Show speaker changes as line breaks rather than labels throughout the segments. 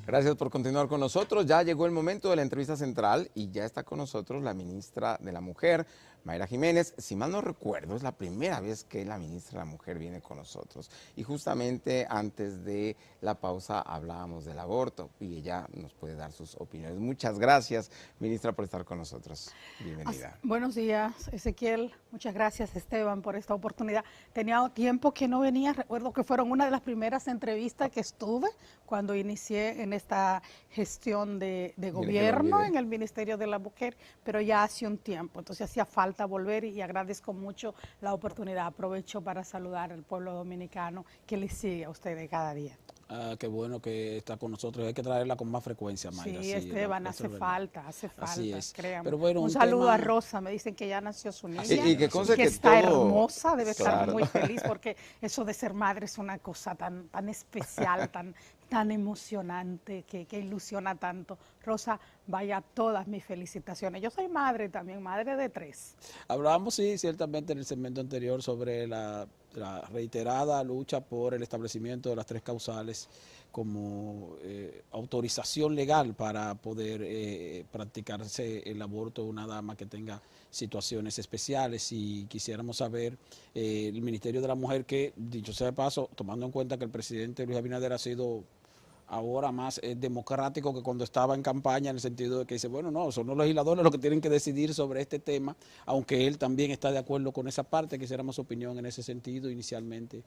Gracias por continuar con nosotros. Ya llegó el momento de la entrevista central y ya está con nosotros la ministra de la Mujer, Mayra Jiménez. Si mal no recuerdo, es la primera vez que la ministra de la Mujer viene con nosotros. Y justamente antes de la pausa hablábamos del aborto y ella nos puede dar sus opiniones. Muchas gracias, ministra, por estar con nosotros. Bienvenida.
Buenos días, Ezequiel. Muchas gracias, Esteban, por esta oportunidad. Tenía tiempo que no venía. Recuerdo que fueron una de las primeras entrevistas que estuve cuando inicié en esta gestión de gobierno en el Ministerio de la Mujer, pero ya hace un tiempo. Entonces hacía falta volver y agradezco mucho la oportunidad. Aprovecho para saludar al pueblo dominicano que les sigue a ustedes cada día.
Ah, qué bueno que está con nosotros. Hay que traerla con más frecuencia, Mayra.
Sí, Esteban, hace falta,
Así es.
créame.
Pero bueno,
un saludo a Rosa, me dicen que ya nació su niña
y que
está
todo...
hermosa, debe
claro.
estar muy feliz porque eso de ser madre es una cosa tan especial, tan emocionante, que ilusiona tanto. Rosa, vaya todas mis felicitaciones. Yo soy madre también, madre de 3.
Hablábamos, sí, ciertamente en el segmento anterior sobre la reiterada lucha por el establecimiento de las 3 causales como autorización legal para poder practicarse el aborto de una dama que tenga situaciones especiales. Y quisiéramos saber el Ministerio de la Mujer, que dicho sea de paso, tomando en cuenta que el presidente Luis Abinader ha sido ahora más democrático que cuando estaba en campaña, en el sentido de que dice, bueno, no, son los legisladores los que tienen que decidir sobre este tema, aunque él también está de acuerdo con esa parte. Quisiéramos su opinión en ese sentido inicialmente.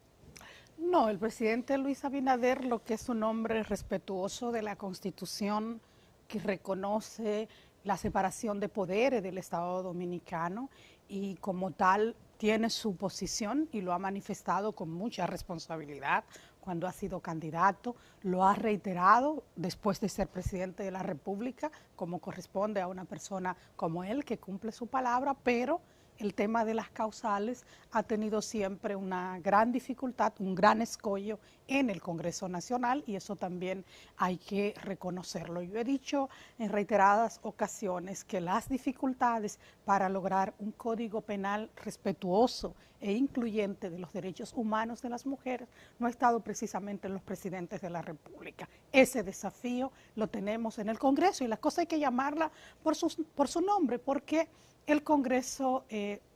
No, el presidente Luis Abinader, lo que es un hombre respetuoso de la Constitución, que reconoce la separación de poderes del Estado Dominicano y como tal tiene su posición y lo ha manifestado con mucha responsabilidad cuando ha sido candidato, lo ha reiterado después de ser presidente de la República, como corresponde a una persona como él que cumple su palabra, pero el tema de las causales ha tenido siempre una gran dificultad, un gran escollo en el Congreso Nacional y eso también hay que reconocerlo. Yo he dicho en reiteradas ocasiones que las dificultades para lograr un código penal respetuoso e incluyente de los derechos humanos de las mujeres no ha estado precisamente en los presidentes de la República. Ese desafío lo tenemos en el Congreso y las cosas hay que llamarla por su nombre, porque el Congreso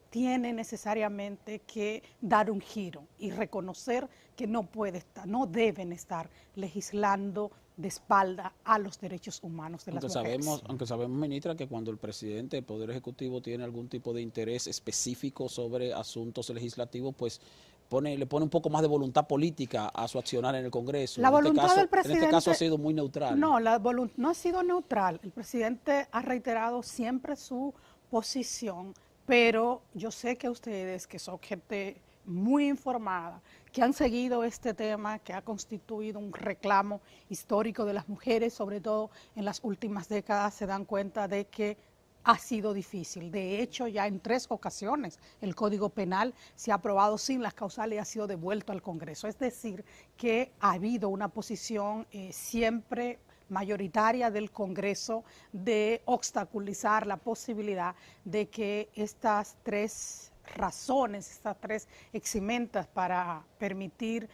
tiene necesariamente que dar un giro y reconocer que no deben estar legislando de espalda a los derechos humanos de las mujeres.
Aunque sabemos, ministra, que cuando el presidente del Poder Ejecutivo tiene algún tipo de interés específico sobre asuntos legislativos, pues le pone un poco más de voluntad política a su accionar en el Congreso.
La voluntad del presidente,
en este caso ha sido muy neutral.
No, no ha sido neutral. El presidente ha reiterado siempre su posición, pero yo sé que ustedes, que son gente muy informada, que han seguido este tema, que ha constituido un reclamo histórico de las mujeres, sobre todo en las últimas décadas, se dan cuenta de que ha sido difícil. De hecho, ya en 3 ocasiones el Código Penal se ha aprobado sin las causales y ha sido devuelto al Congreso. Es decir, que ha habido una posición siempre mayoritaria del Congreso de obstaculizar la posibilidad de que estas 3 razones, estas 3 eximentas para permitir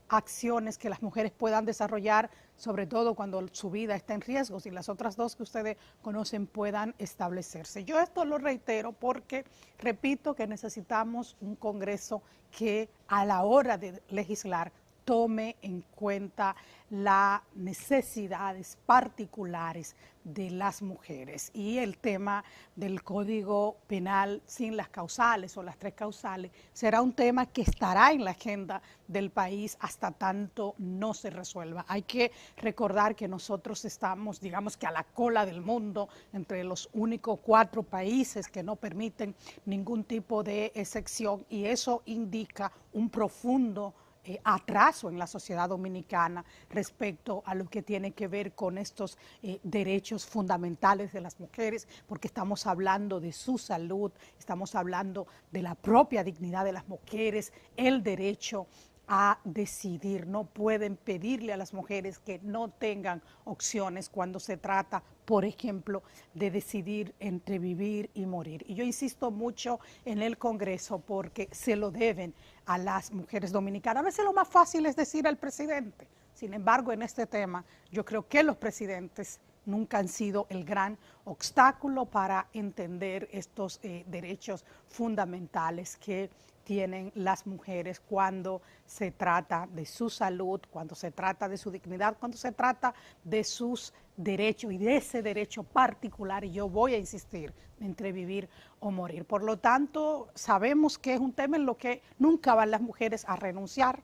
acciones que las mujeres puedan desarrollar, sobre todo cuando su vida está en riesgo, y las otras 2 que ustedes conocen puedan establecerse. Yo esto lo reitero porque repito que necesitamos un Congreso que a la hora de legislar tome en cuenta las necesidades particulares de las mujeres. Y el tema del Código Penal sin las causales o las 3 causales será un tema que estará en la agenda del país hasta tanto no se resuelva. Hay que recordar que nosotros estamos, digamos que a la cola del mundo, entre los únicos 4 países que no permiten ningún tipo de excepción, y eso indica un profundo atraso en la sociedad dominicana respecto a lo que tiene que ver con estos derechos fundamentales de las mujeres, porque estamos hablando de su salud, estamos hablando de la propia dignidad de las mujeres, el derecho a decidir. No pueden pedirle a las mujeres que no tengan opciones cuando se trata, por ejemplo, de decidir entre vivir y morir. Y yo insisto mucho en el Congreso porque se lo deben a las mujeres dominicanas. A veces lo más fácil es decir al presidente, Sin embargo, en este tema, yo creo que los presidentes nunca han sido el gran obstáculo para entender estos derechos fundamentales que tienen las mujeres cuando se trata de su salud, cuando se trata de su dignidad, cuando se trata de sus derechos y de ese derecho particular, y yo voy a insistir, entre vivir o morir. Por lo tanto, sabemos que es un tema en lo que nunca van las mujeres a renunciar.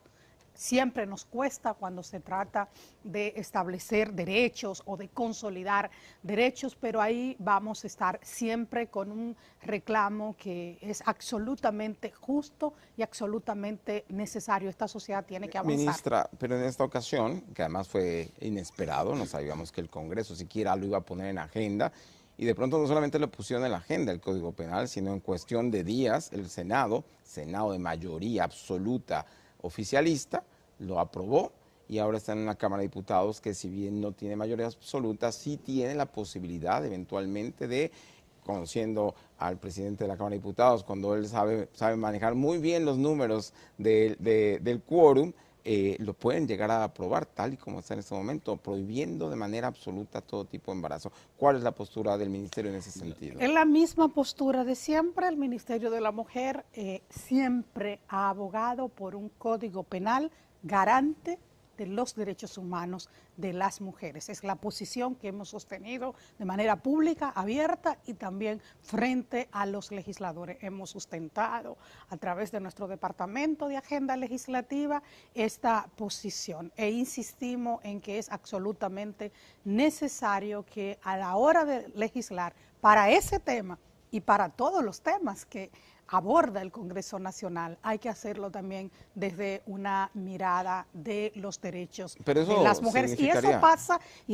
Siempre nos cuesta cuando se trata de establecer derechos o de consolidar derechos, pero ahí vamos a estar siempre con un reclamo que es absolutamente justo y absolutamente necesario. Esta sociedad tiene que avanzar.
Ministra, pero en esta ocasión, que además fue inesperado, no sabíamos que el Congreso siquiera lo iba a poner en agenda, y de pronto no solamente lo pusieron en la agenda el Código Penal, sino en cuestión de días el Senado de mayoría absoluta oficialista, lo aprobó y ahora está en una Cámara de Diputados que, si bien no tiene mayoría absoluta, sí tiene la posibilidad eventualmente de, conociendo al presidente de la Cámara de Diputados, cuando él sabe manejar muy bien los números del quórum, lo pueden llegar a aprobar tal y como está en este momento, prohibiendo de manera absoluta todo tipo de embarazo. ¿Cuál es la postura del Ministerio en ese sentido?
Es la misma postura de siempre. El Ministerio de la Mujer siempre ha abogado por un código penal garante de los derechos humanos de las mujeres. Es la posición que hemos sostenido de manera pública, abierta y también frente a los legisladores. Hemos sustentado a través de nuestro Departamento de Agenda Legislativa esta posición e insistimos en que es absolutamente necesario que a la hora de legislar para ese tema y para todos los temas que aborda el Congreso Nacional, hay que hacerlo también desde una mirada de los derechos de las mujeres. Y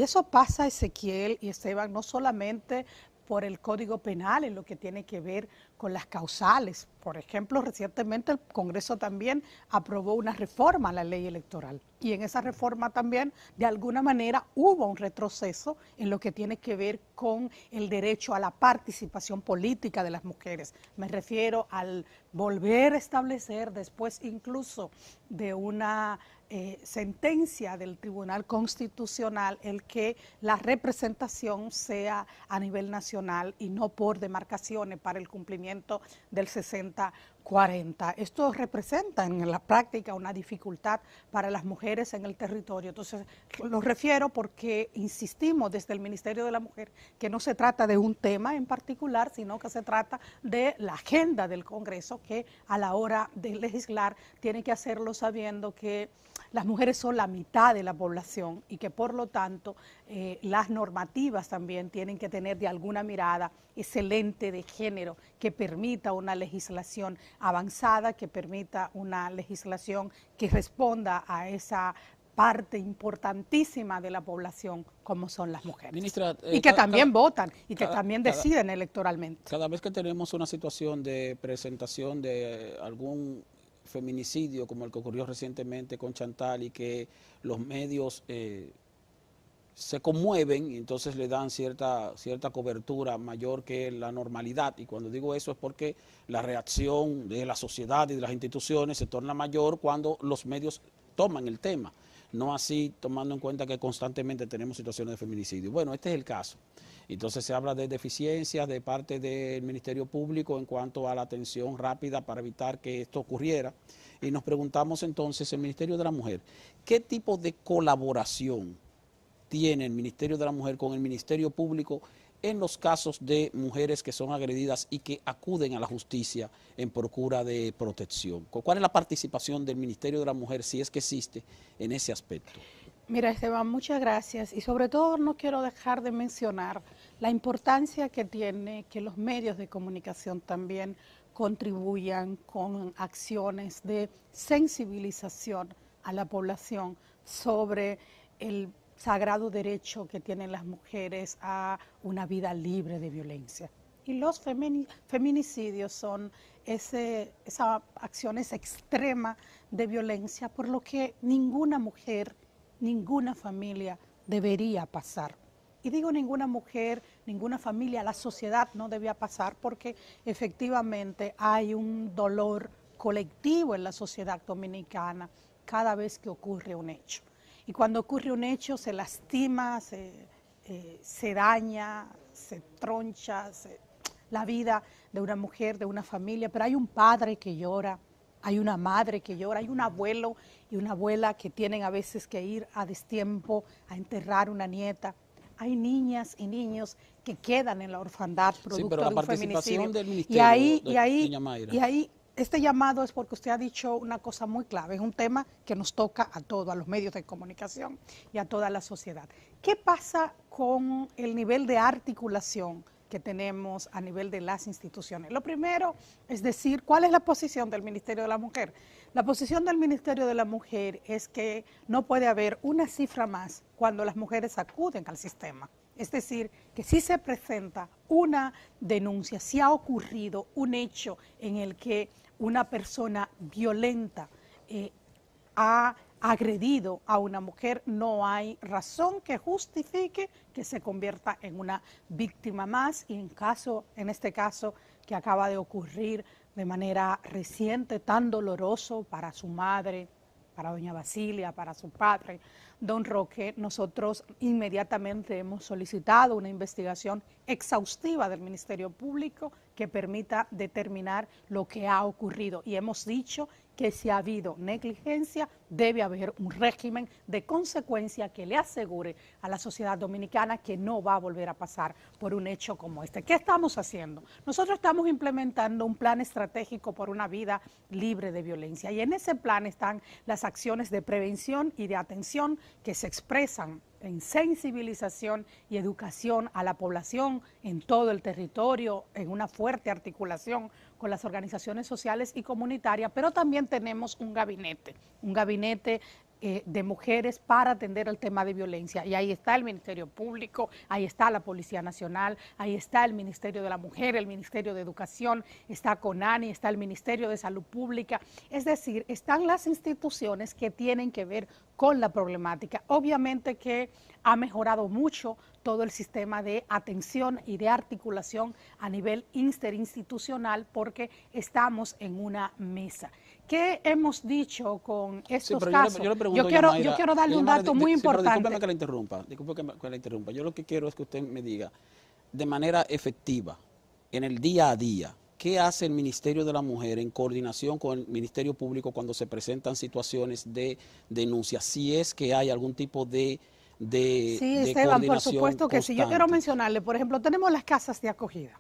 eso pasa, Ezequiel y Esteban, no solamente por el Código Penal en lo que tiene que ver con las causales. Por ejemplo, recientemente el Congreso también aprobó una reforma a la ley electoral y en esa reforma también de alguna manera hubo un retroceso en lo que tiene que ver con el derecho a la participación política de las mujeres. Me refiero al volver a establecer, después incluso de una sentencia del Tribunal Constitucional, el que la representación sea a nivel nacional y no por demarcaciones para el cumplimiento del 60-40. Esto representa en la práctica una dificultad para las mujeres en el territorio. Entonces, lo refiero porque insistimos desde el Ministerio de la Mujer que no se trata de un tema en particular, sino que se trata de la agenda del Congreso, que a la hora de legislar tiene que hacerlo sabiendo que las mujeres son la mitad de la población y que por lo tanto las normativas también tienen que tener de alguna mirada excelente de género que permita una legislación avanzada, que permita una legislación que responda a esa parte importantísima de la población como son las mujeres.
Ministra,
y que también votan y que también deciden electoralmente.
Cada vez que tenemos una situación de presentación de algún feminicidio como el que ocurrió recientemente con Chantal y que los medios se conmueven y entonces le dan cierta cobertura mayor que la normalidad, y cuando digo eso es porque la reacción de la sociedad y de las instituciones se torna mayor cuando los medios toman el tema, no así tomando en cuenta que constantemente tenemos situaciones de feminicidio. Bueno, este es el caso. Entonces se habla de deficiencias de parte del Ministerio Público en cuanto a la atención rápida para evitar que esto ocurriera. Y nos preguntamos entonces, el Ministerio de la Mujer, ¿qué tipo de colaboración tiene el Ministerio de la Mujer con el Ministerio Público en los casos de mujeres que son agredidas y que acuden a la justicia en procura de protección? ¿Cuál es la participación del Ministerio de la Mujer, si es que existe, en ese aspecto?
Mira, Esteban, muchas gracias. Y sobre todo no quiero dejar de mencionar la importancia que tiene que los medios de comunicación también contribuyan con acciones de sensibilización a la población sobre el sagrado derecho que tienen las mujeres a una vida libre de violencia. Y los feminicidios son esas acciones extremas de violencia por lo que ninguna mujer, ninguna familia debería pasar. Y digo ninguna mujer, ninguna familia, la sociedad no debía pasar porque efectivamente hay un dolor colectivo en la sociedad dominicana cada vez que ocurre un hecho. y cuando ocurre un hecho se lastima, se daña, se troncha la vida de una mujer, de una familia, pero hay un padre que llora, hay una madre que llora, hay un abuelo y una abuela que tienen a veces que ir a destiempo a enterrar una nieta. Hay niñas y niños que quedan en la orfandad producto
pero la
de un
participación
feminicidio.
del ministerio, doña Mayra.
Y ahí este llamado es porque usted ha dicho una cosa muy clave, es un tema que nos toca a todos, a los medios de comunicación y a toda la sociedad. ¿Qué pasa con el nivel de articulación que tenemos a nivel de las instituciones? Lo primero es decir, ¿cuál es la posición del Ministerio de la Mujer? La posición del Ministerio de la Mujer es que no puede haber una cifra más cuando las mujeres acuden al sistema. Es decir, que si se presenta una denuncia, si ha ocurrido un hecho en el que una persona violenta ha agredido a una mujer, no hay razón que justifique que se convierta en una víctima más. Y en este caso que acaba de ocurrir de manera reciente, tan doloroso para su madre, para doña Basilia, para su padre, don Roque, nosotros inmediatamente hemos solicitado una investigación exhaustiva del Ministerio Público que permita determinar lo que ha ocurrido. Y hemos dicho que si ha habido negligencia, debe haber un régimen de consecuencia que le asegure a la sociedad dominicana que no va a volver a pasar por un hecho como este. ¿Qué estamos haciendo? Nosotros estamos implementando un plan estratégico por una vida libre de violencia, y en ese plan están las acciones de prevención y de atención que se expresan en sensibilización y educación a la población en todo el territorio, en una fuerte articulación con las organizaciones sociales y comunitarias, pero también tenemos un gabinete de mujeres para atender el tema de violencia, y ahí está el Ministerio Público, ahí está la Policía Nacional, ahí está el Ministerio de la Mujer, el Ministerio de Educación, está CONANI, está el Ministerio de Salud Pública, es decir, están las instituciones que tienen que ver con la problemática. Obviamente que ha mejorado mucho todo el sistema de atención y de articulación a nivel interinstitucional porque estamos en una mesa. ¿Qué hemos dicho con estos casos? Yo quiero darle un dato muy importante.
Discúlpeme que la interrumpa. Yo lo que quiero es que usted me diga de manera efectiva, en el día a día, ¿qué hace el Ministerio de la Mujer en coordinación con el Ministerio Público cuando se presentan situaciones de denuncia? Si es que hay algún tipo de
Esteban, por supuesto que sí. Yo quiero mencionarle, por ejemplo, tenemos las casas de acogida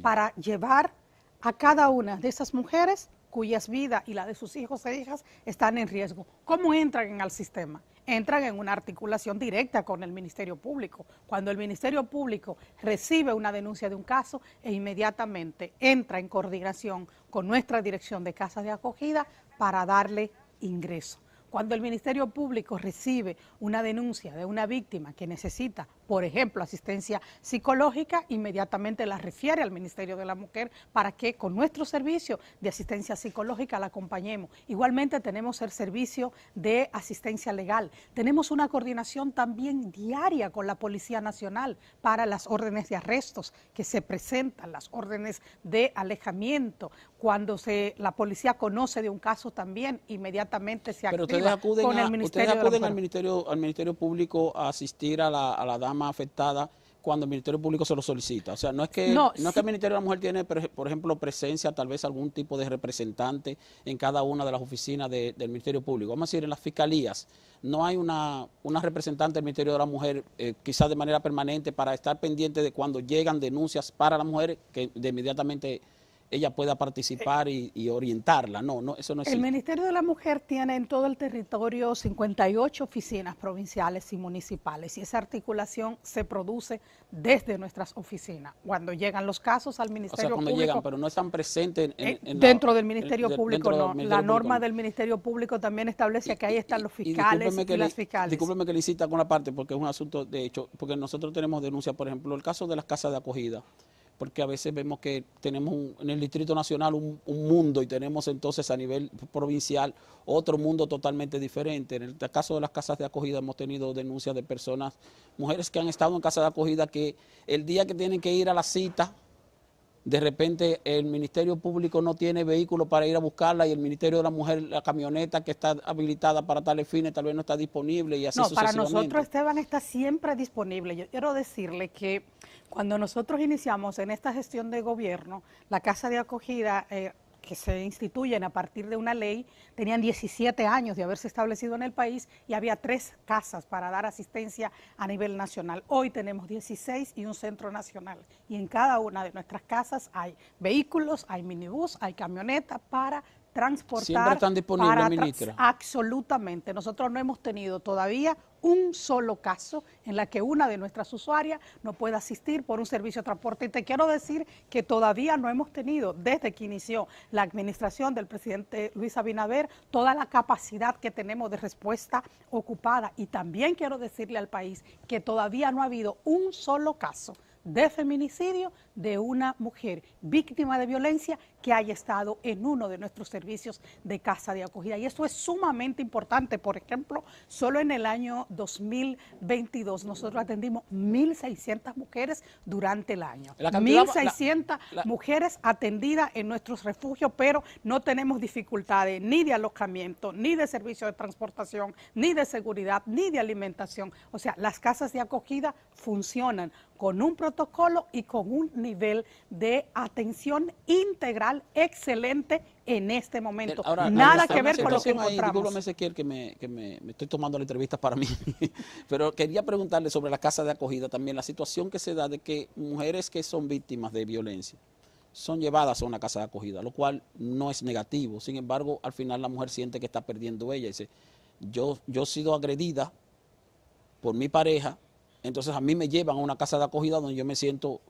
para llevar a cada una de esas mujeres cuyas vidas y la de sus hijos e hijas están en riesgo. ¿Cómo entran al sistema? Entran en una articulación directa con el Ministerio Público. Cuando el Ministerio Público recibe una denuncia de un caso, e inmediatamente entra en coordinación con nuestra dirección de casas de acogida para darle ingreso. Cuando el Ministerio Público recibe una denuncia de una víctima que necesita, por ejemplo, asistencia psicológica, inmediatamente la refiere al Ministerio de la Mujer para que con nuestro servicio de asistencia psicológica la acompañemos. Igualmente tenemos el servicio de asistencia legal. Tenemos una coordinación también diaria con la Policía Nacional para las órdenes de arrestos que se presentan, las órdenes de alejamiento. Cuando la policía conoce de un caso también, inmediatamente se activa con el Ministerio de la Mujer.
¿Ustedes acuden al Ministerio Público a asistir a la dama afectada cuando el Ministerio Público se lo solicita? O sea, no es que el Ministerio de la Mujer tiene, por ejemplo, presencia, tal vez algún tipo de representante en cada una de las oficinas del Ministerio Público. Vamos a decir, en las fiscalías no hay una representante del Ministerio de la Mujer, quizás de manera permanente, para estar pendiente de cuando llegan denuncias para la mujer, que de inmediatamente ella pueda participar y orientarla. No, eso no existe.
El Ministerio de la Mujer tiene en todo el territorio 58 oficinas provinciales y municipales, y esa articulación se produce desde nuestras oficinas. Cuando llegan los casos al Ministerio Público,
llegan, pero no están presentes
dentro del Ministerio Público, no. La norma del Ministerio Público también establece que ahí están los fiscales y las fiscales.
Discúlpeme que le insista con la parte, porque es un asunto, de hecho, porque nosotros tenemos denuncias, por ejemplo, el caso de las casas de acogida, porque a veces vemos que tenemos en el Distrito Nacional un mundo y tenemos entonces a nivel provincial otro mundo totalmente diferente. En el caso de las casas de acogida hemos tenido denuncias de personas, mujeres que han estado en casas de acogida, que el día que tienen que ir a la cita de repente el Ministerio Público no tiene vehículo para ir a buscarla y el Ministerio de la Mujer, la camioneta que está habilitada para tales fines, tal vez no está disponible y así
No, para
sucesivamente.
nosotros Esteban está siempre disponible. Yo quiero decirle que cuando nosotros iniciamos en esta gestión de gobierno, la casa de acogida que se instituyen a partir de una ley, tenían 17 años de haberse establecido en el país y había 3 casas para dar asistencia a nivel nacional. Hoy tenemos 16 y un centro nacional. Y en cada una de nuestras casas hay vehículos, hay minibús, hay camioneta para transportar.
Siempre están disponibles, ministra.
Absolutamente. Nosotros no hemos tenido todavía un solo caso en la que una de nuestras usuarias no pueda asistir por un servicio de transporte. Y te quiero decir que todavía no hemos tenido, desde que inició la administración del presidente Luis Abinader, toda la capacidad que tenemos de respuesta ocupada. Y también quiero decirle al país que todavía no ha habido un solo caso de feminicidio de una mujer víctima de violencia que haya estado en uno de nuestros servicios de casa de acogida. Y esto es sumamente importante. Por ejemplo, solo en el año 2022 nosotros atendimos 1.600 mujeres durante el año. 1.600 mujeres atendidas en nuestros refugios, pero no tenemos dificultades ni de alojamiento, ni de servicio de transportación, ni de seguridad, ni de alimentación. O sea, las casas de acogida funcionan con un protocolo y con un nivel de atención integral excelente en este momento.
Ahora,
nada que ver con lo que encontramos.
Discúlpame, Ezequiel, que me estoy tomando la entrevista para mí, pero quería preguntarle sobre la casa de acogida también, la situación que se da de que mujeres que son víctimas de violencia son llevadas a una casa de acogida, lo cual no es negativo. Sin embargo, al final la mujer siente que está perdiendo ella y dice, yo he sido agredida por mi pareja, entonces a mí me llevan a una casa de acogida donde yo me siento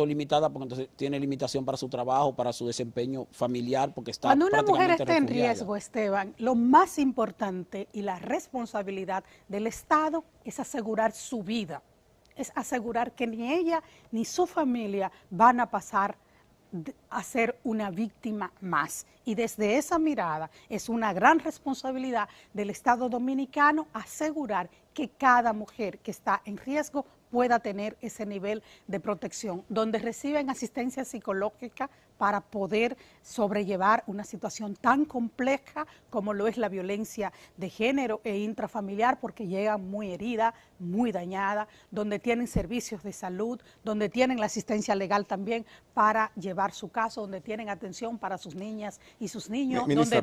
limitada porque entonces tiene limitación para su trabajo, para su desempeño familiar, porque está
Cuando una mujer está en
refugiada.
riesgo, Esteban, lo más importante y la responsabilidad del Estado es asegurar su vida, es asegurar que ni ella ni su familia van a pasar a ser una víctima más. Y desde esa mirada es una gran responsabilidad del Estado dominicano asegurar que cada mujer que está en riesgo pueda tener ese nivel de protección, donde reciben asistencia psicológica para poder sobrellevar una situación tan compleja como lo es la violencia de género e intrafamiliar, porque llegan muy heridas, muy dañadas, donde tienen servicios de salud, donde tienen la asistencia legal también para llevar su caso, donde tienen atención para sus niñas y sus niños,
Ministra,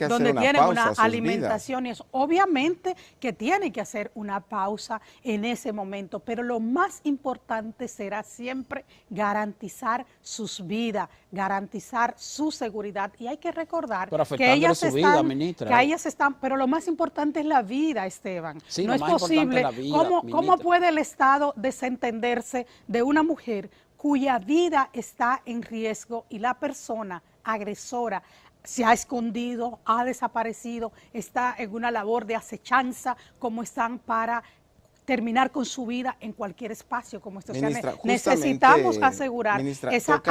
donde tienen una alimentación y eso. Obviamente que tienen que hacer una pausa en ese momento, pero lo más importante será siempre garantizar sus vidas, garantizar su seguridad. Y hay que recordar que ellas están, pero lo más importante es la vida, Esteban.
Sí,
no es posible. ¿Cómo puede el Estado desentenderse de una mujer cuya vida está en riesgo y la persona agresora se ha escondido, ha desaparecido, está en una labor de acechanza, como están para terminar con su vida en cualquier espacio como este?
Ministra,
necesitamos asegurar
ministra,
esa,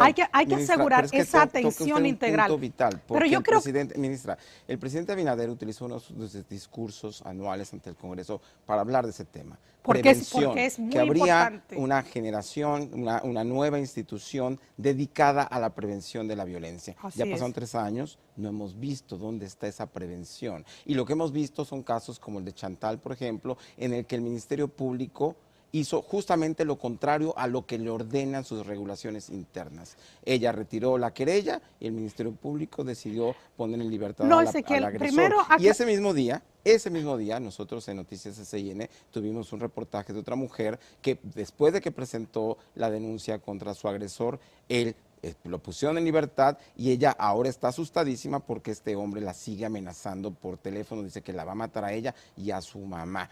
hay que asegurar esa atención integral.
Punto vital,
pero yo creo
ministra, el presidente Abinader utilizó uno de sus discursos anuales ante el Congreso para hablar de ese tema.
Porque es muy
que habría
importante.
una generación, una nueva institución dedicada a la prevención de la violencia.
Así
ya pasaron 3 años, no hemos visto dónde está esa prevención. Y lo que hemos visto son casos como el de Chantal, por ejemplo, en el que el Ministerio Público hizo justamente lo contrario a lo que le ordenan sus regulaciones internas. Ella retiró la querella y el Ministerio Público decidió poner en libertad al agresor. Y ese mismo día, nosotros en Noticias SIN tuvimos un reportaje de otra mujer que después de que presentó la denuncia contra su agresor, él lo pusieron en libertad y ella ahora está asustadísima porque este hombre la sigue amenazando por teléfono, dice que la va a matar a ella y a su mamá.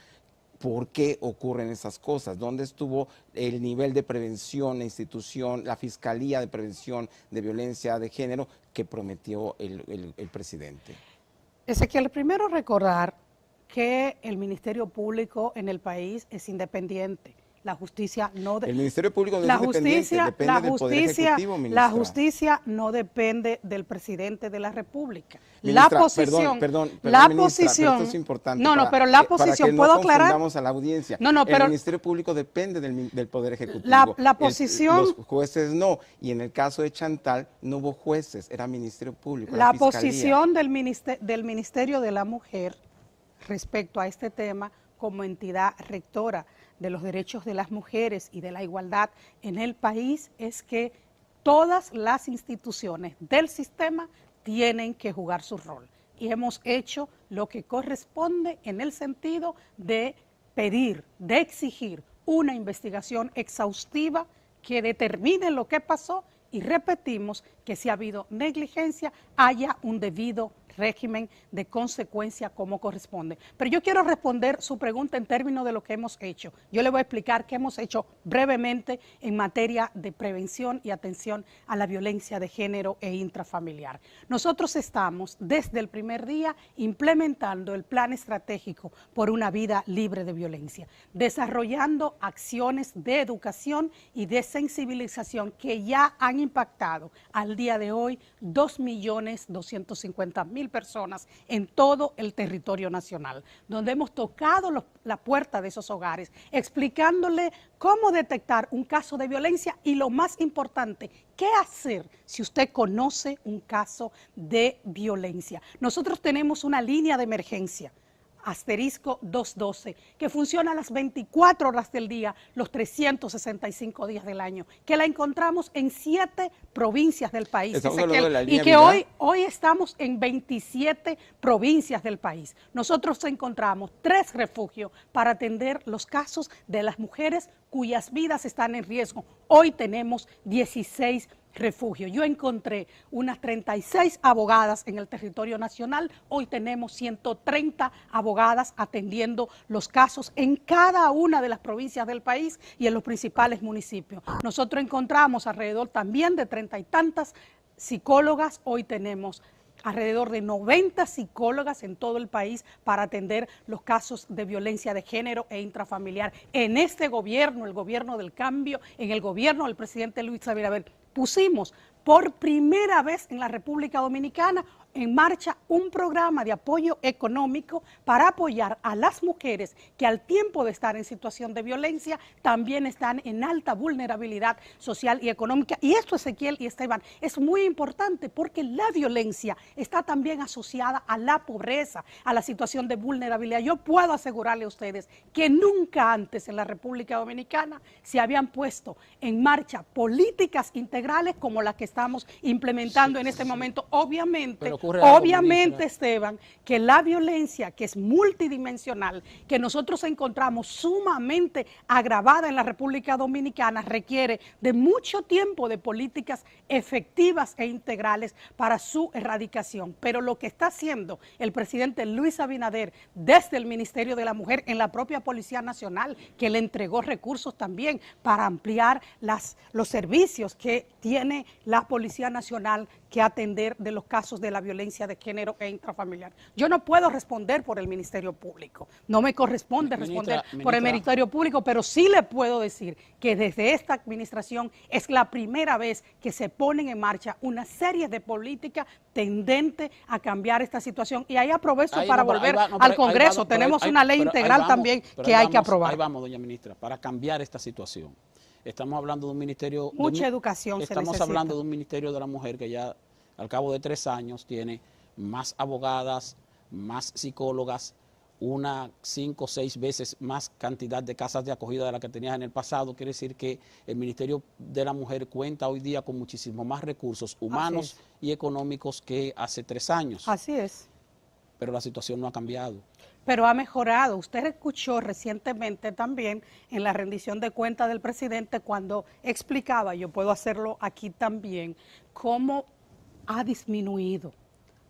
¿Por qué ocurren esas cosas? ¿Dónde estuvo el nivel de prevención, la institución, la Fiscalía de Prevención de Violencia de Género que prometió el presidente?
Ezequiel, primero recordar que el Ministerio Público en el país es independiente. La justicia no
El Ministerio Público no es independiente, depende del Poder Ejecutivo, ministra.
La justicia no depende del presidente de la República.
Ministra,
la posición,
perdón,
la
ministra,
posición,
pero esto es importante.
No, pero la posición,
para
¿puedo
que no
aclarar?
confundamos a la audiencia.
Pero
el Ministerio Público depende del Poder Ejecutivo.
La posición,
los jueces no, y en el caso de Chantal no hubo jueces, era Ministerio Público.
La posición del Ministerio de la Mujer respecto a este tema como entidad rectora de los derechos de las mujeres y de la igualdad en el país es que todas las instituciones del sistema tienen que jugar su rol. Y hemos hecho lo que corresponde en el sentido de pedir, de exigir una investigación exhaustiva que determine lo que pasó y repetimos que si ha habido negligencia, haya un debido régimen de consecuencia como corresponde. Pero yo quiero responder su pregunta en términos de lo que hemos hecho. Yo le voy a explicar qué hemos hecho brevemente en materia de prevención y atención a la violencia de género e intrafamiliar. Nosotros estamos desde el primer día implementando el plan estratégico por una vida libre de violencia, desarrollando acciones de educación y de sensibilización que ya han impactado al día de hoy 2.250.000 personas en todo el territorio nacional, donde hemos tocado la puerta de esos hogares, explicándole cómo detectar un caso de violencia y lo más importante, qué hacer si usted conoce un caso de violencia. Nosotros tenemos una línea de emergencia, asterisco 212, que funciona a las 24 horas del día, los 365 días del año, que la encontramos en 7 provincias del país, y que hoy estamos en 27 provincias del país. Nosotros encontramos 3 refugios para atender los casos de las mujeres cuyas vidas están en riesgo. Hoy tenemos 16 refugio. Yo encontré unas 36 abogadas en el territorio nacional, hoy tenemos 130 abogadas atendiendo los casos en cada una de las provincias del país y en los principales municipios. Nosotros encontramos alrededor también de 30 y tantas psicólogas, hoy tenemos alrededor de 90 psicólogas en todo el país para atender los casos de violencia de género e intrafamiliar. En este gobierno, el gobierno del cambio, en el gobierno del presidente Luis Abinader, pusimos por primera vez en la República Dominicana en marcha un programa de apoyo económico para apoyar a las mujeres que al tiempo de estar en situación de violencia también están en alta vulnerabilidad social y económica. Y esto, Ezequiel y Esteban, es muy importante porque la violencia está también asociada a la pobreza, a la situación de vulnerabilidad. Yo puedo asegurarle a ustedes que nunca antes en la República Dominicana se habían puesto en marcha políticas integrales como las que estamos implementando en este momento. Obviamente, Esteban, que la violencia, que es multidimensional, que nosotros encontramos sumamente agravada en la República Dominicana, requiere de mucho tiempo de políticas efectivas e integrales para su erradicación. Pero lo que está haciendo el presidente Luis Abinader desde el Ministerio de la Mujer en la propia Policía Nacional, que le entregó recursos también para ampliar los servicios que tiene la Policía Nacional que atender de los casos de la violencia de género e intrafamiliar. Yo no puedo responder por el Ministerio Público, no me corresponde responder por el Ministerio Público, pero sí le puedo decir que desde esta administración es la primera vez que se ponen en marcha una serie de políticas tendentes a cambiar esta situación. Y ahí aprovecho para volver al Congreso. Tenemos una ley integral también que hay que aprobar.
Ahí vamos, doña ministra, para cambiar esta situación. Estamos hablando de un ministerio...
Mucha educación se necesita.
Estamos hablando de un Ministerio de la Mujer que ya al cabo de 3 años tiene más abogadas, más psicólogas, 5 o 6 veces más cantidad de casas de acogida de la que tenía en el pasado. Quiere decir que el Ministerio de la Mujer cuenta hoy día con muchísimo más recursos humanos y económicos que hace 3 años.
Así es.
Pero la situación no ha cambiado.
Pero ha mejorado. Usted escuchó recientemente también en la rendición de cuentas del presidente cuando explicaba, yo puedo hacerlo aquí también, cómo ha disminuido.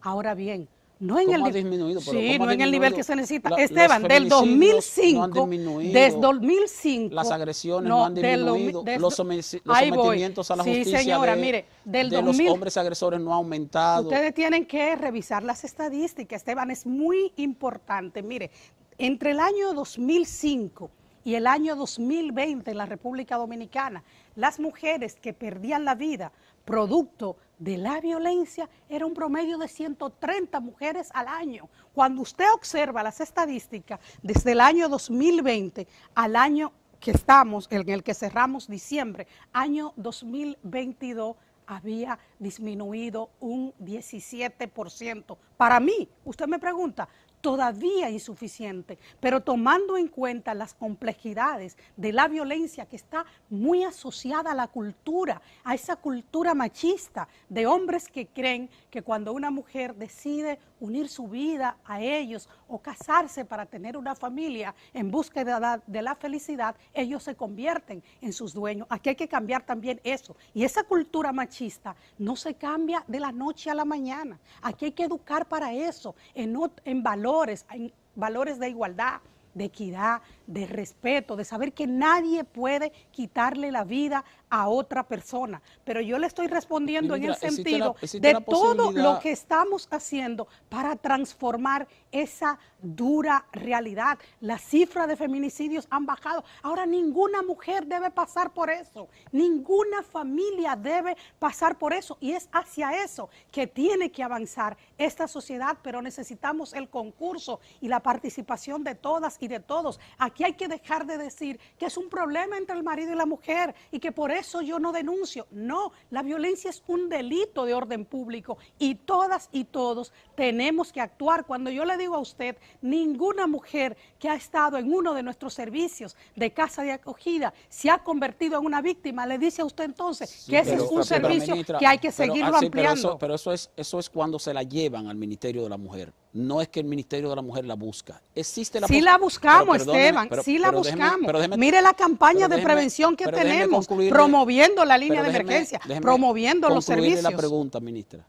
Ahora bien, no en el
disminuido,
sí, no en el nivel que se necesita. Esteban, del 2005,
no
desde 2005,
las agresiones no han disminuido, los sometimientos a la justicia
señora, mire, de
los hombres agresores no ha aumentado.
Ustedes tienen que revisar las estadísticas, Esteban, es muy importante. Mire, entre el año 2005 y el año 2020 en la República Dominicana, las mujeres que perdían la vida producto de la violencia era un promedio de 130 mujeres al año. Cuando usted observa las estadísticas desde el año 2020 al año que estamos, en el que cerramos diciembre, año 2022, había disminuido un 17%. Para mí, usted me pregunta, todavía insuficiente, pero tomando en cuenta las complejidades de la violencia que está muy asociada a la cultura, a esa cultura machista de hombres que creen que cuando una mujer decide unir su vida a ellos o casarse para tener una familia en búsqueda de la felicidad, ellos se convierten en sus dueños. Aquí hay que cambiar también eso. Y esa cultura machista no se cambia de la noche a la mañana. Aquí hay que educar para eso, en valores de igualdad, de equidad, de respeto, de saber que nadie puede quitarle la vida a otra persona. Pero yo le estoy respondiendo en el sentido de todo lo que estamos haciendo para transformar esa dura realidad. Las cifras de feminicidios han bajado. Ahora ninguna mujer debe pasar por eso, ninguna familia debe pasar por eso, y es hacia eso que tiene que avanzar esta sociedad, pero necesitamos el concurso y la participación de todas y de todos. Aquí hay que dejar de decir que es un problema entre el marido y la mujer y que por eso yo no denuncio. No, la violencia es un delito de orden público y todas y todos tenemos que actuar. Cuando yo le digo a usted, ninguna mujer que ha estado en uno de nuestros servicios de casa de acogida se ha convertido en una víctima, le dice a usted entonces que ese es un servicio que hay que seguirlo ampliando.
Pero eso es cuando se la llevan al Ministerio de la Mujer. No es que el Ministerio de la Mujer la busca. Existe la
la buscamos, Esteban, sí la buscamos. Mire la campaña de prevención que tenemos, promoviendo la línea de emergencia, promoviendo los servicios.
La pregunta, ministra.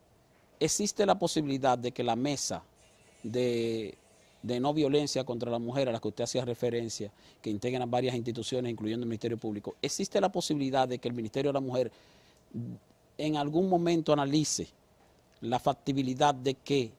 ¿Existe la posibilidad de que la mesa de no violencia contra la mujer a la que usted hacía referencia, que integran varias instituciones, incluyendo el Ministerio Público, existe la posibilidad de que el Ministerio de la Mujer en algún momento analice la factibilidad de que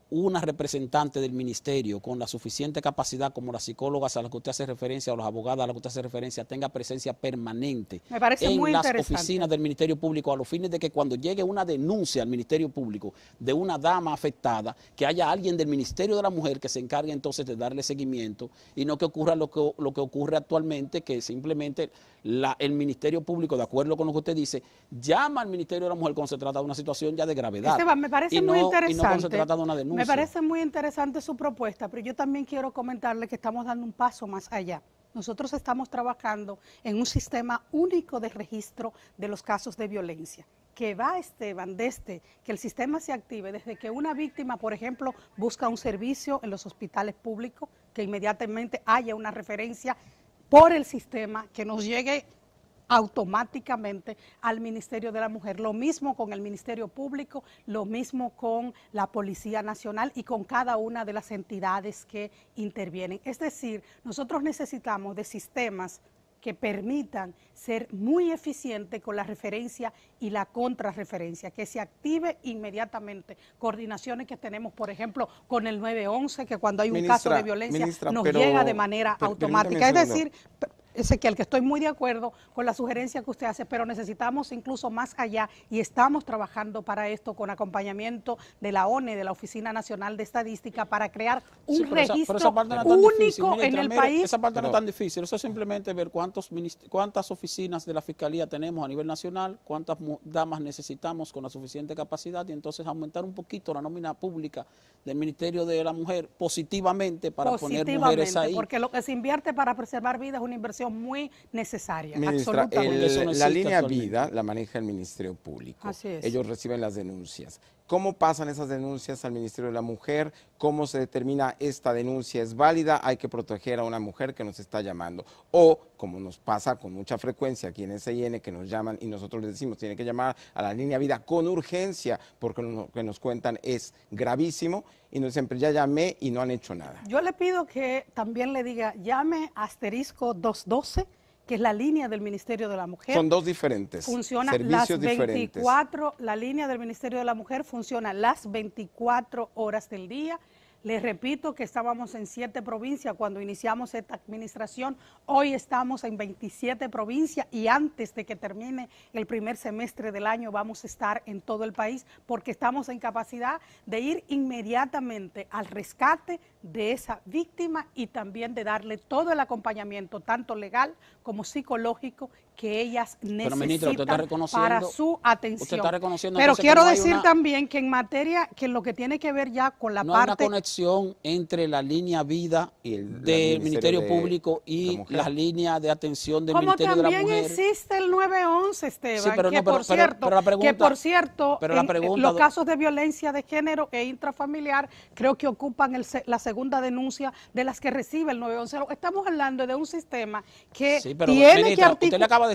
una representante del ministerio con la suficiente capacidad como las psicólogas a las que usted hace referencia o las abogadas a las que usted hace referencia tenga presencia permanente en las oficinas del Ministerio Público a los fines de que cuando llegue una denuncia al Ministerio Público de una dama afectada, que haya alguien del Ministerio de la Mujer que se encargue entonces de darle seguimiento y no que ocurra lo que ocurre actualmente, que simplemente el Ministerio Público, de acuerdo con lo que usted dice, llama al Ministerio de la Mujer cuando se trata de una situación ya de gravedad.
Esteban, me parece muy interesante.
Y no cuando se trata de una denuncia.
Me parece muy interesante su propuesta, pero yo también quiero comentarle que estamos dando un paso más allá. Nosotros estamos trabajando en un sistema único de registro de los casos de violencia, que va, Esteban, desde que el sistema se active, desde que una víctima, por ejemplo, busca un servicio en los hospitales públicos, que inmediatamente haya una referencia por el sistema que nos llegue automáticamente al Ministerio de la Mujer. Lo mismo con el Ministerio Público, lo mismo con la Policía Nacional y con cada una de las entidades que intervienen. Es decir, nosotros necesitamos de sistemas que permitan ser muy eficientes con la referencia y la contrarreferencia, que se active inmediatamente. Coordinaciones que tenemos, por ejemplo, con el 911, que cuando hay un caso de violencia nos llega de manera automática. Es decir, Ezequiel, que estoy muy de acuerdo con la sugerencia que usted hace, pero necesitamos incluso más allá y estamos trabajando para esto con acompañamiento de la ONE, de la Oficina Nacional de Estadística, para crear un registro único en el país.
Esa parte no es tan difícil, eso es simplemente ver cuántas oficinas de la Fiscalía tenemos a nivel nacional, cuántas damas necesitamos con la suficiente capacidad y entonces aumentar un poquito la nómina pública del Ministerio de la Mujer positivamente para poner mujeres ahí.
Porque lo que se invierte para preservar vidas es una inversión muy necesaria.
Ministra,
absolutamente.
la línea vida la maneja el Ministerio Público.
Así es.
Ellos reciben las denuncias. ¿Cómo pasan esas denuncias al Ministerio de la Mujer? ¿Cómo se determina esta denuncia es válida? Hay que proteger a una mujer que nos está llamando. O, como nos pasa con mucha frecuencia aquí en SIN, que nos llaman y nosotros les decimos, tiene que llamar a la línea vida con urgencia, porque lo que nos cuentan es gravísimo, y nos dicen, ya llamé y no han hecho nada.
Yo le pido que también le diga, llame asterisco 212, que es la línea del Ministerio de la Mujer.
Son dos diferentes,
funciona
servicios
las 24,
diferentes.
la línea del Ministerio de la Mujer funciona las 24 horas del día. Les repito que estábamos en 7 provincias cuando iniciamos esta administración, hoy estamos en 27 provincias y antes de que termine el primer semestre del año vamos a estar en todo el país porque estamos en capacidad de ir inmediatamente al rescate de esa víctima y también de darle todo el acompañamiento, tanto legal como psicológico, que ellas necesitan para su atención. Pero quiero decir también que en materia, que lo que tiene que ver ya con la parte...
No hay una conexión entre la línea vida del Ministerio Público y las líneas de atención del Ministerio de la Mujer.
Como también existe el 911, Esteban, que por cierto, los casos de violencia de género e intrafamiliar creo que ocupan la segunda denuncia de las que recibe el 911. Estamos hablando de un sistema que tiene que articular,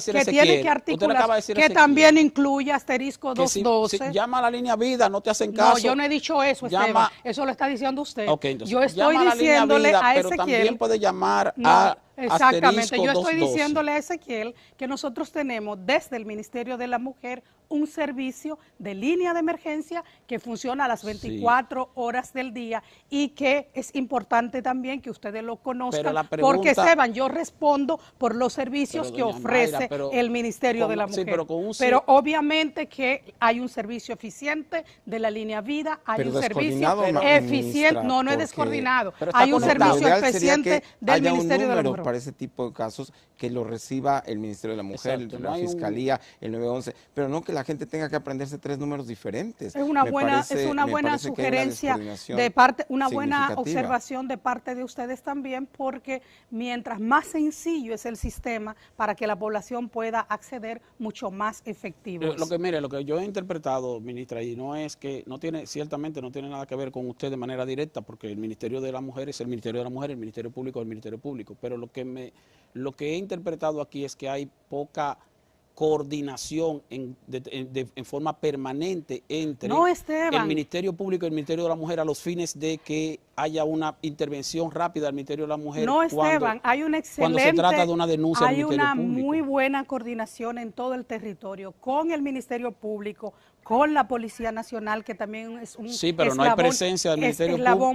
que también incluye asterisco 212.
Si llama a la línea vida, no te hacen caso.
No, yo no he dicho eso, Esteban. Eso lo está diciendo usted. Yo estoy diciéndole a Ezequiel.
Pero también puede llamar a
exactamente, yo estoy
212.
diciéndole a Ezequiel que nosotros tenemos desde el Ministerio de la Mujer un servicio de línea de emergencia que funciona a las 24 horas del día y que es importante también que ustedes lo conozcan, porque Esteban, yo respondo por los servicios que ofrece el Ministerio de la Mujer. Pero obviamente que hay un servicio eficiente de la línea vida, hay un servicio eficiente, no es descoordinado, hay un servicio eficiente del Ministerio de la Mujer.
Para ese tipo de casos que lo reciba el Ministerio de la Mujer, la Fiscalía, el 911, pero no que la gente tenga que aprenderse 3 números diferentes.
Es una buena sugerencia de parte, una buena observación de parte de ustedes también, porque mientras más sencillo es el sistema para que la población pueda acceder, mucho más efectivo.
Lo que yo he interpretado, ministra, y no es que ciertamente no tiene nada que ver con usted de manera directa, porque el Ministerio de la Mujer es el Ministerio de la Mujer, el Ministerio Público es el Ministerio Público, pero lo que he interpretado aquí es que hay poca coordinación en forma permanente entre el Ministerio Público y el Ministerio de la Mujer a los fines de que haya una intervención rápida del Ministerio de la Mujer.
No, Esteban, hay una excelente,
cuando se trata de una denuncia del Ministerio Público.
Hay una muy buena coordinación en todo el territorio con el Ministerio Público, con la Policía Nacional, que también es un
pero no hay presencia del Ministerio Público,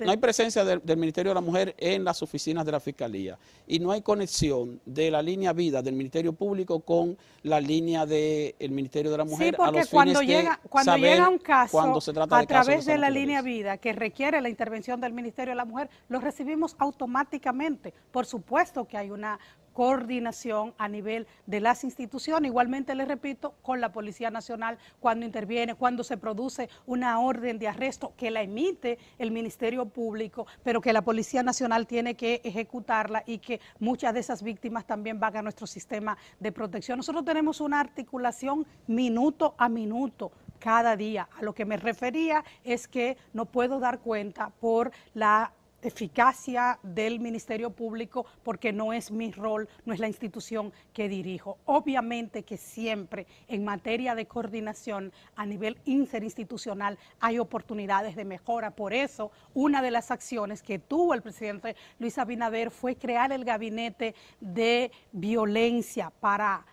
no hay presencia del Ministerio de la Mujer en las oficinas de la Fiscalía y no hay conexión de la línea vida del Ministerio Público con la línea del Ministerio de la Mujer.
Sí, porque cuando llega un caso a través de la línea vida que requiere la intervención del Ministerio de la Mujer, lo recibimos automáticamente. Por supuesto que hay una coordinación a nivel de las instituciones, igualmente les repito, con la Policía Nacional cuando interviene, cuando se produce una orden de arresto que la emite el Ministerio Público, pero que la Policía Nacional tiene que ejecutarla y que muchas de esas víctimas también van a nuestro sistema de protección. Nosotros tenemos una articulación minuto a minuto cada día. A lo que me refería es que no puedo dar cuenta por la eficacia del Ministerio Público porque no es mi rol, no es la institución que dirijo. Obviamente que siempre en materia de coordinación a nivel interinstitucional hay oportunidades de mejora. Por eso, una de las acciones que tuvo el presidente Luis Abinader fue crear el gabinete de violencia para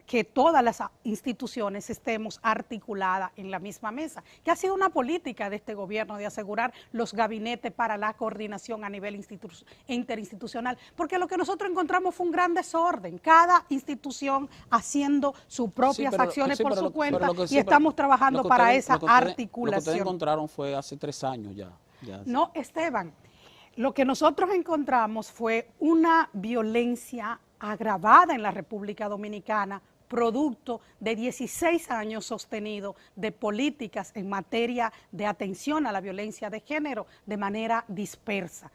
que todas las instituciones estemos articuladas en la misma mesa, que ha sido una política de este gobierno de asegurar los gabinetes para la coordinación a nivel interinstitucional, porque lo que nosotros encontramos fue un gran desorden, cada institución haciendo sus propias acciones por su cuenta y estamos trabajando para esa articulación.
Lo que ustedes encontraron fue hace 3 años ya.
No, Esteban, lo que nosotros encontramos fue una violencia agravada en la República Dominicana, producto de 16 años sostenido de políticas en materia de atención a la violencia de género de manera dispersa.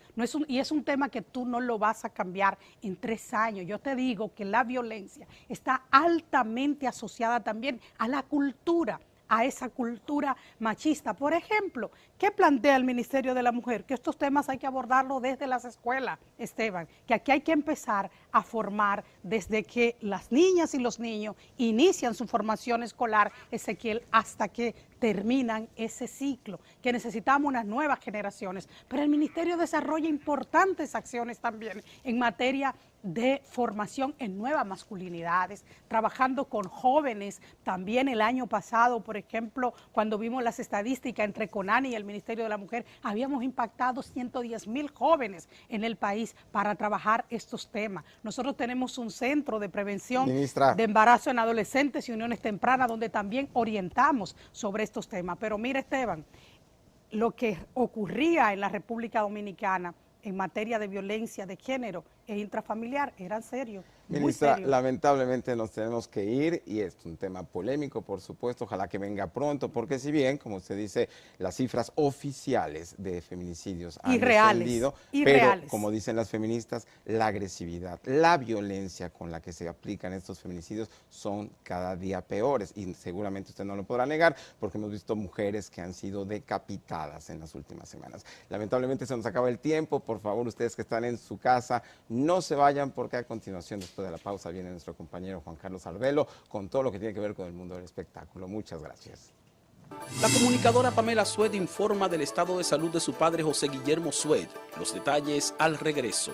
Y es un tema que tú no lo vas a cambiar en 3 años. Yo te digo que la violencia está altamente asociada también a la cultura, a esa cultura machista. Por ejemplo, ¿qué plantea el Ministerio de la Mujer? Que estos temas hay que abordarlos desde las escuelas, Esteban, que aquí hay que empezar a formar desde que las niñas y los niños inician su formación escolar, Ezequiel, hasta que terminan ese ciclo, que necesitamos unas nuevas generaciones. Pero el Ministerio desarrolla importantes acciones también en materia de formación en nuevas masculinidades, trabajando con jóvenes. También el año pasado, por ejemplo, cuando vimos las estadísticas entre CONANI y el Ministerio de la Mujer, habíamos impactado 110,000 jóvenes en el país para trabajar estos temas. Nosotros tenemos un centro de prevención de embarazo en adolescentes y uniones tempranas donde también orientamos sobre estos temas. Pero mire, Esteban, lo que ocurría en la República Dominicana en materia de violencia de género e intrafamiliar era serio.
Ministra, lamentablemente nos tenemos que ir y es un tema polémico, por supuesto, ojalá que venga pronto, porque si bien, como usted dice, las cifras oficiales de feminicidios han descendido, pero como dicen las feministas, la agresividad, la violencia con la que se aplican estos feminicidios son cada día peores y seguramente usted no lo podrá negar porque hemos visto mujeres que han sido decapitadas en las últimas semanas. Lamentablemente se nos acaba el tiempo, por favor, ustedes que están en su casa, no se vayan porque a continuación, después de la pausa, viene nuestro compañero Juan Carlos Arbelo con todo lo que tiene que ver con el mundo del espectáculo. Muchas gracias.
La comunicadora Pamela Sued informa del estado de salud de su padre José Guillermo Sued. Los detalles al regreso.